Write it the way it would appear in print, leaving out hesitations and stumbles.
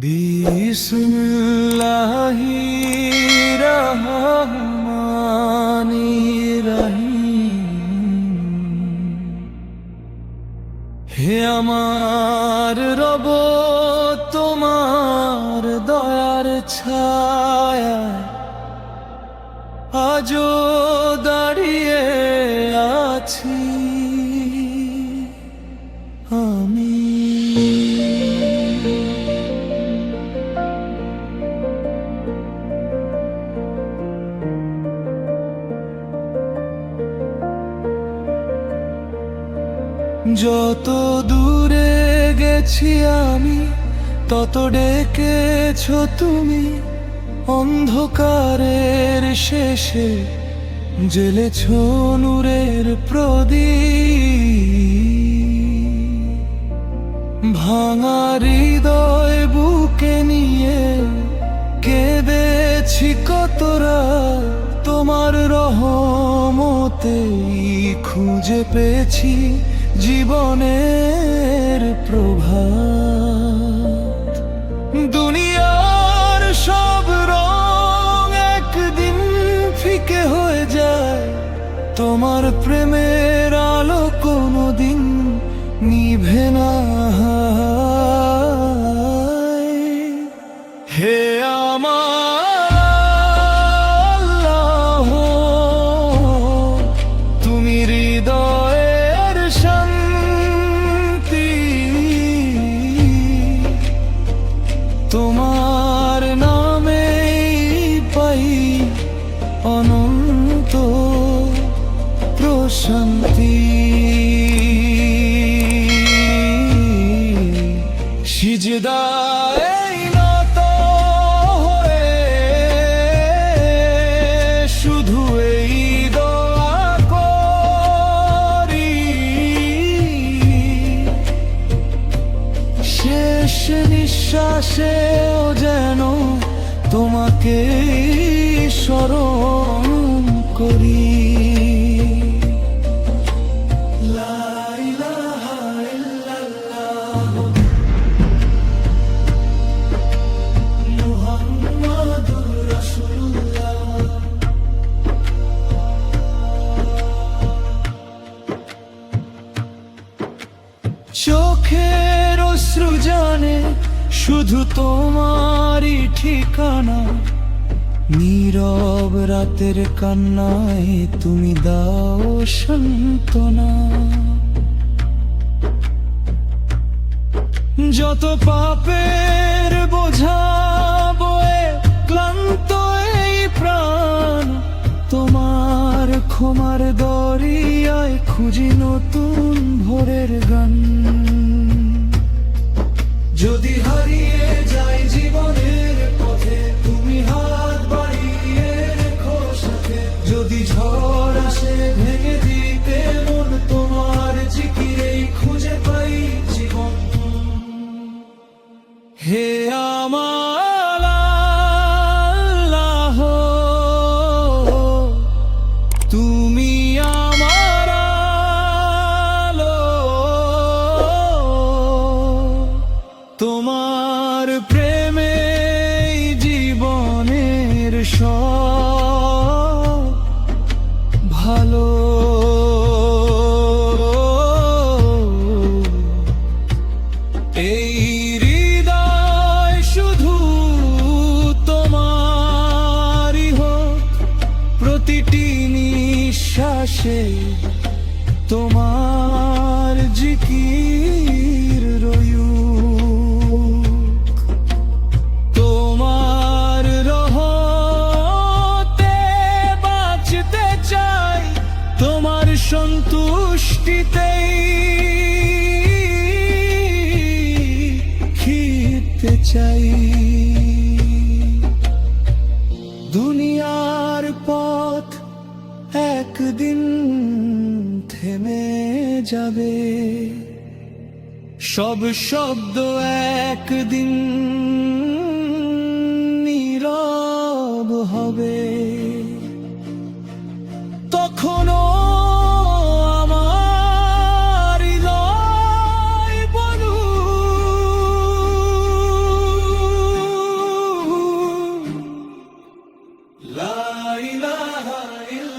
বিসমিল্লাহির রহমানির রহিম। হে আমার রব, তোমার দয়ার ছায়া আজও দাঁড়িয়ে আছি আমি। যত দূরে গেছি আমি, তত ডেকেছো তুমি। অন্ধকারের শেষে জ্বেলেছো নূরের প্রদীপ। ভাঙা হৃদয় বুকে নিয়ে কেঁদেছি কত রাত, তোমার রহমতেই খুঁজে পেয়েছি জীবনের প্রভাত। দুনিয়ার সব রং একদিন ফিকে হয়ে যায়, তোমার প্রেমের আলো কোনোদিন নিভে না। হে আমার আল্লাহ, তুমি হৃদয়ের শান্তি। তোমার নামেই পাই অনন্ত প্রশান্তি। সিজদায় নত হয়ে শুধু এই দোয়া করি, শেষ নিঃশ্বাসেও যেন তোমাকে স্মরণ করি। চোখের অশ্রু জানে শুধু তোমারই ঠিকানা। নীরব রাতের কান্নায় তুমি দাও সান্ত্বনা। যত পাপের বোঝা বয়ে ক্লান্ত এই প্রাণ, তোমার ক্ষমার দরিয়ায় খুঁজি নতুন ভোরের গান। যদি হারিয়ে যাই জীবনের পথে, তুমি হাত বাড়িয়ে রেখো সাথে। যদি ঝড় আসে ভেঙে দিতে মন, তোমার জিকিরেই খুঁজে পাই জীবন। হে আমার আল্লাহ, তুমি আমার আলো। তোমার প্রেমে জীবনের সব ভালো। এই হৃদয় শুধু তোমারই হোক, প্রতিটি নিঃশ্বাসে তোমার জিকির রয়ুক। তোমার রহমতে বাঁচতে চাই, তোমার সন্তুষ্টিতেই খিরতে চাই। দুনিয়ার পথ একদিন থেমে যাবে, সব শব্দ একদিন নীরব হবে। তখনও আমার হৃদয় বলুক ইলাহা ইল্লাল্লাহ